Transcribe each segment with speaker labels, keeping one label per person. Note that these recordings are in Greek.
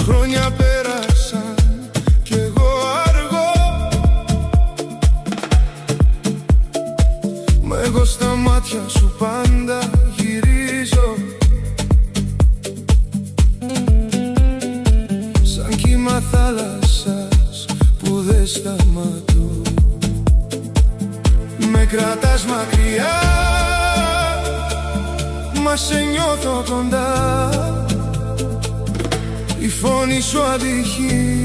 Speaker 1: Χρόνια πέρασαν κι εγώ αργώ. Μα εγώ στα μάτια σου πάντα γυρίζω, σαν κύμα θάλασσας που δεν σταματώ. Με κρατάς μακριά, μα σε νιώθω κοντά. Η φωνή σου αντυχεί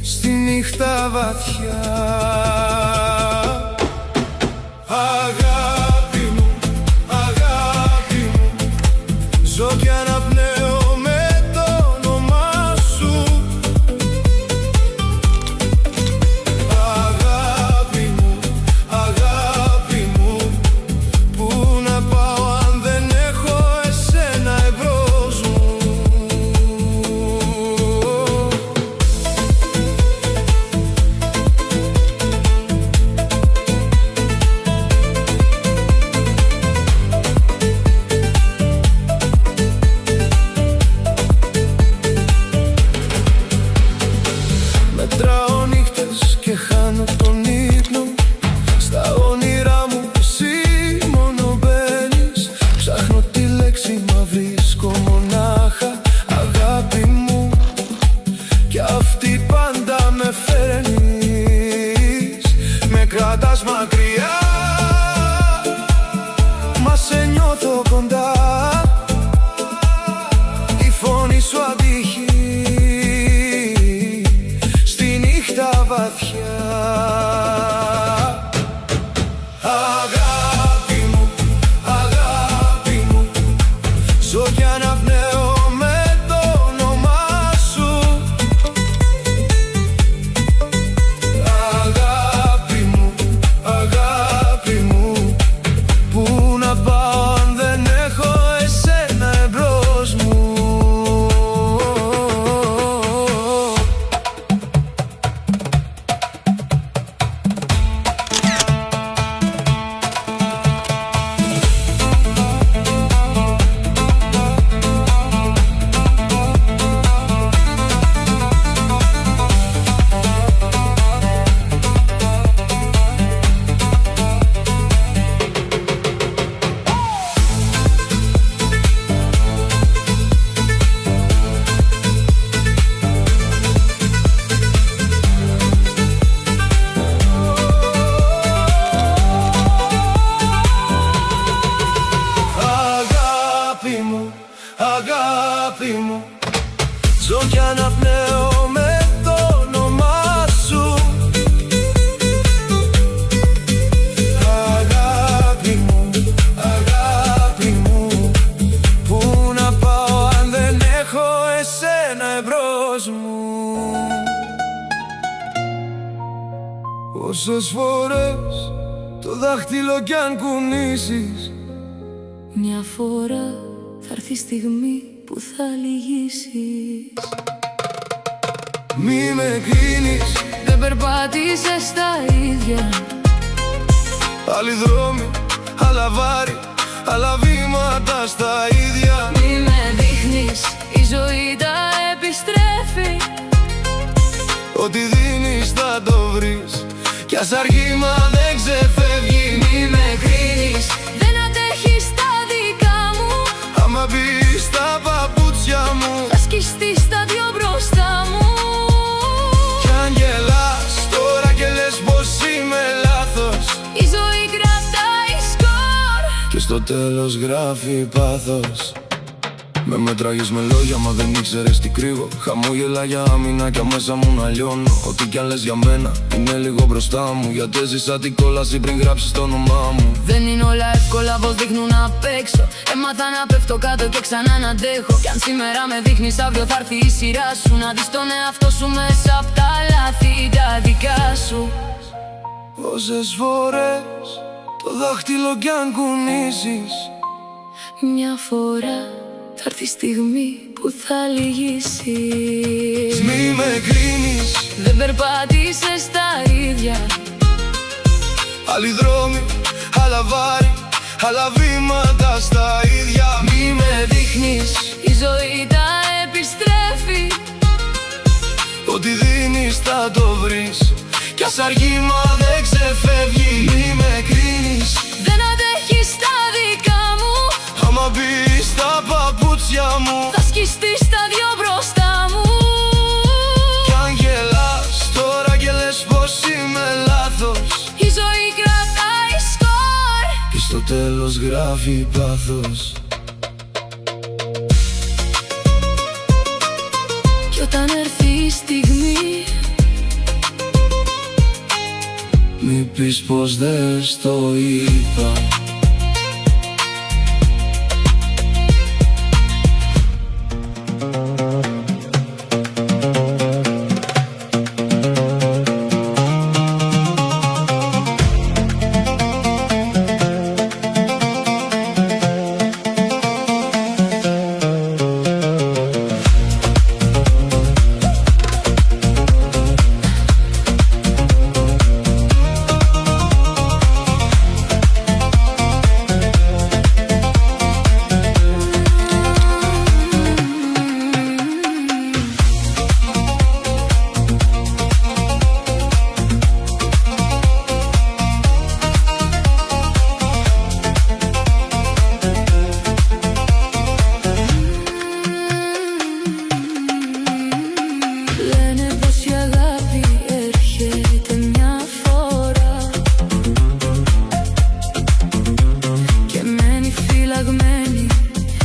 Speaker 1: στη νύχτα βαθιά. Αγάπη μου, αγάπη μου, ζω κι αναπνέω με το όνομά σου. Αγάπη μου, αγάπη μου, πού να πάω αν δεν έχω εσένα εμπρός μου. Μετράω νύχτες και χάνω τον ύπνο. Στα όνειρά μου εσύ μόνο μπαίνεις. Ψάχνω τη λέξη μα βρίσκω μονάχα αγάπη μου, κι αυτή πάντα με φέρνεις. Με κρατάς μακριά, μα σε νιώθω κοντά. Η φωνή σου αντυχεί βαθιά. Αγάπη μου, αγάπη μου, ζω κι αναπνέω με το όνομά σου. Αγάπη μου, αγάπη μου, πού να πάω αν δεν έχω εσένα εμπρός μου. Αγάπη μου, ζω κι αναπνέω με το όνομά σου. Αγάπη μου, αγάπη μου, πού να πάω αν δεν έχω εσένα εμπρός μου. Όσες φορές το δάχτυλο κι αν κουνήσεις,
Speaker 2: μια φορά θα έρθει στιγμή που θα λυγίσεις.
Speaker 1: Μη με κρίνεις,
Speaker 2: δεν περπάτησες τα ίδια.
Speaker 1: άλλοι δρόμοι, άλλα βάρη, άλλα βήματα στα ίδια.
Speaker 2: Μη με δείχνεις, η ζωή τα επιστρέφει.
Speaker 1: Ό,τι δίνεις θα το βρεις, κι ας αργεί μα δεν ξεφεύγει.
Speaker 2: Μη με κρίνεις, δεν αντέχεις τα δικά μου.
Speaker 1: Άμα μπεις στα παπούτσια μου,
Speaker 2: θα σκιστείς τα δυο μπροστά μου.
Speaker 1: κι αν γελάς τώρα και λες πως είμαι λάθος,
Speaker 2: Η ζωή κρατάει σκορ,
Speaker 1: και στο τέλος γράφει πάθος. Με μετράγες με λόγια μα δεν ήξερες τι κρύβω. Χαμόγελα για αμυνάκια μέσα μου να λιώνω. Ό,τι κι αν λες για μένα είναι λίγο μπροστά μου, γιατί έζησα την κόλαση πριν γράψεις το όνομά μου.
Speaker 2: Δεν είναι όλα εύκολα πως δείχνουν απ' έξω. Έμαθα να πέφτω κάτω και ξανά να αντέχω. Κι αν σήμερα με δείχνεις αύριο θα έρθει η σειρά σου. Να δεις τον εαυτό σου μέσα απ' τα λάθη τα δικά σου.
Speaker 1: Πόσες φορές το δάχτυλο κι αν κουνήσεις,
Speaker 2: μια φορά θα έρθει η στιγμή που θα λυγίσεις.
Speaker 1: μη με κρίνεις,
Speaker 2: δεν περπάτησες τα ίδια.
Speaker 1: άλλοι δρόμοι, άλλα βάρη, άλλα βήματα στα ίδια.
Speaker 2: Μη με δείχνεις, η ζωή τα επιστρέφει.
Speaker 1: Ό,τι δίνεις θα το βρεις, κι ας αργεί μα δεν ξεφεύγει. Μη με κρίνεις,
Speaker 2: δεν αντέχεις τα δικά μου.
Speaker 1: άμα μπεις στα παπούτσια μου,
Speaker 2: θα σκιστείς τα δυο μπροστά μου.
Speaker 1: κι αν γελάς τώρα και λες πως είμαι λάθος,
Speaker 2: Η ζωή κρατάει σκορ
Speaker 1: και στο τέλος γράφει πάθος.
Speaker 2: κι όταν έρθει η στιγμή,
Speaker 1: μη πεις πως δεν στο είπα.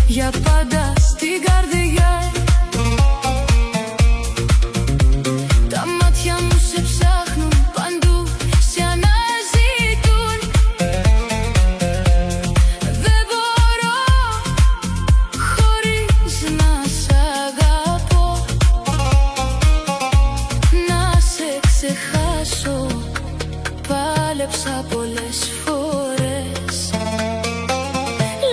Speaker 2: για πάντα στην καρδιά. Τα μάτια μου σε ψάχνουν παντού, σε αναζητούν. Δεν μπορώ χωρίς να σ' αγαπώ, να σε ξεχάσω. Πάλεψα πολλές φορές.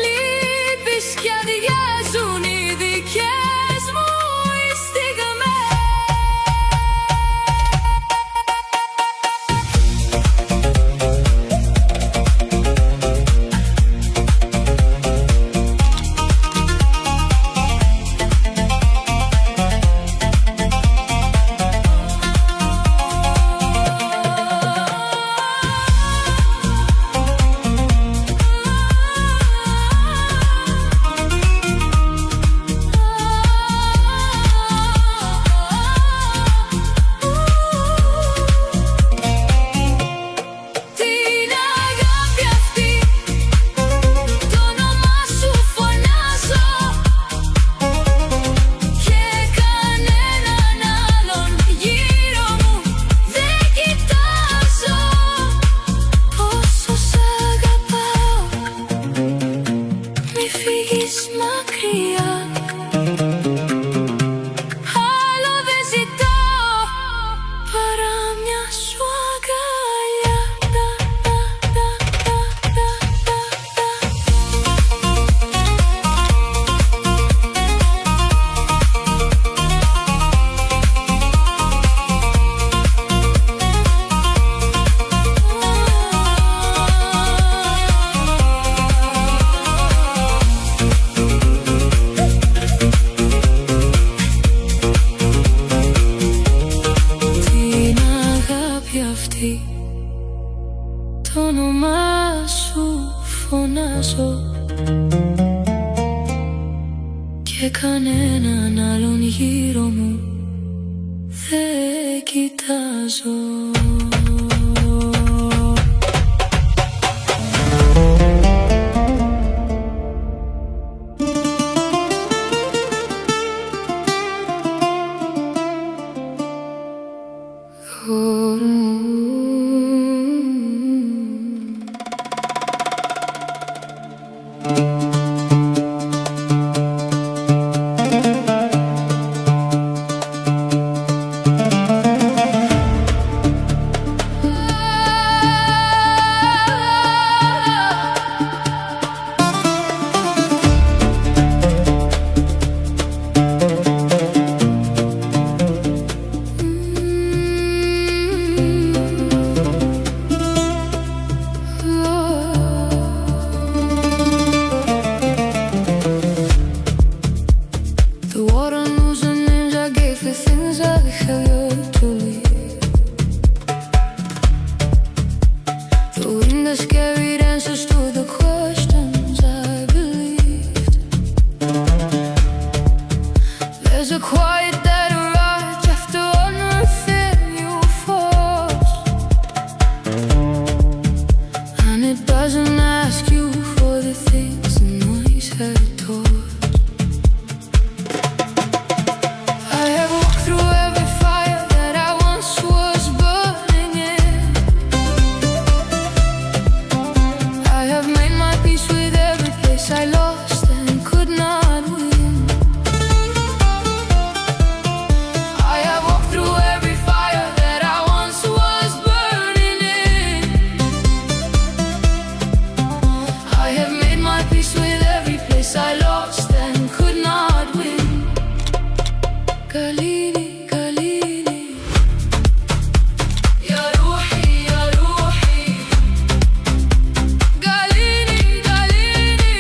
Speaker 2: Λείπεις κι αδειάζουν οι δικές μου οι στιγμές. Μακριά, άλλο δεν ζητώ παρά μια σου αγκαλιά. Το όνομά σου φωνάζω και κανέναν άλλον γύρω μου δεν κοιτάζω. race I lost and could not win. Kalini, Kalini, ya ruhi, ya ruhi. Kalini, Kalini,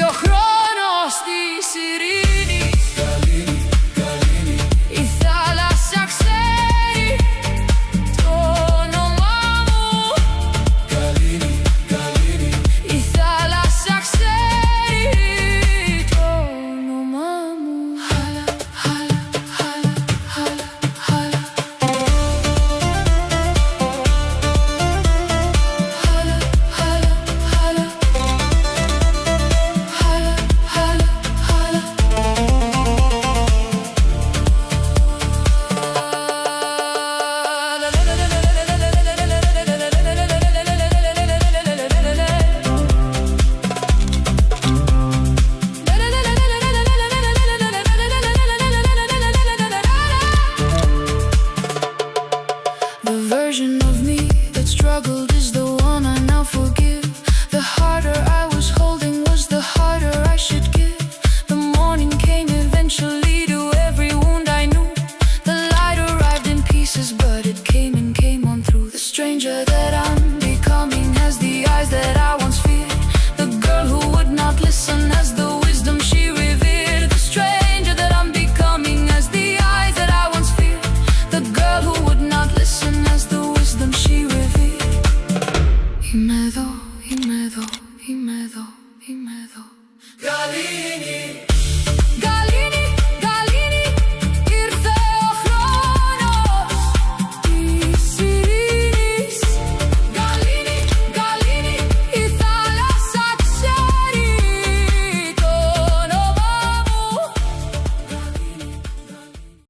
Speaker 2: ο χρόνος της ειρήνης.
Speaker 1: Καλίνη, Καλίνη,
Speaker 2: Η θάλασσα ξέρει το όνομά μου.
Speaker 1: Καλίνη, Καλίνη,
Speaker 2: Η θάλασσα ξέρει το όνομά μου. Χάλα, χάλα, χάλα, χάλα, χάλα. Χάλα, χάλα, χάλα. Χάλα, χάλα, χάλα. The version of me that struggled is the one I now forgive. The harder I was holding was the harder I should give. The morning came eventually to every wound I knew. The light arrived in pieces, but it came and came on through. The stranger that I'm becoming has the eyes that I once feared. The girl who would not listen has the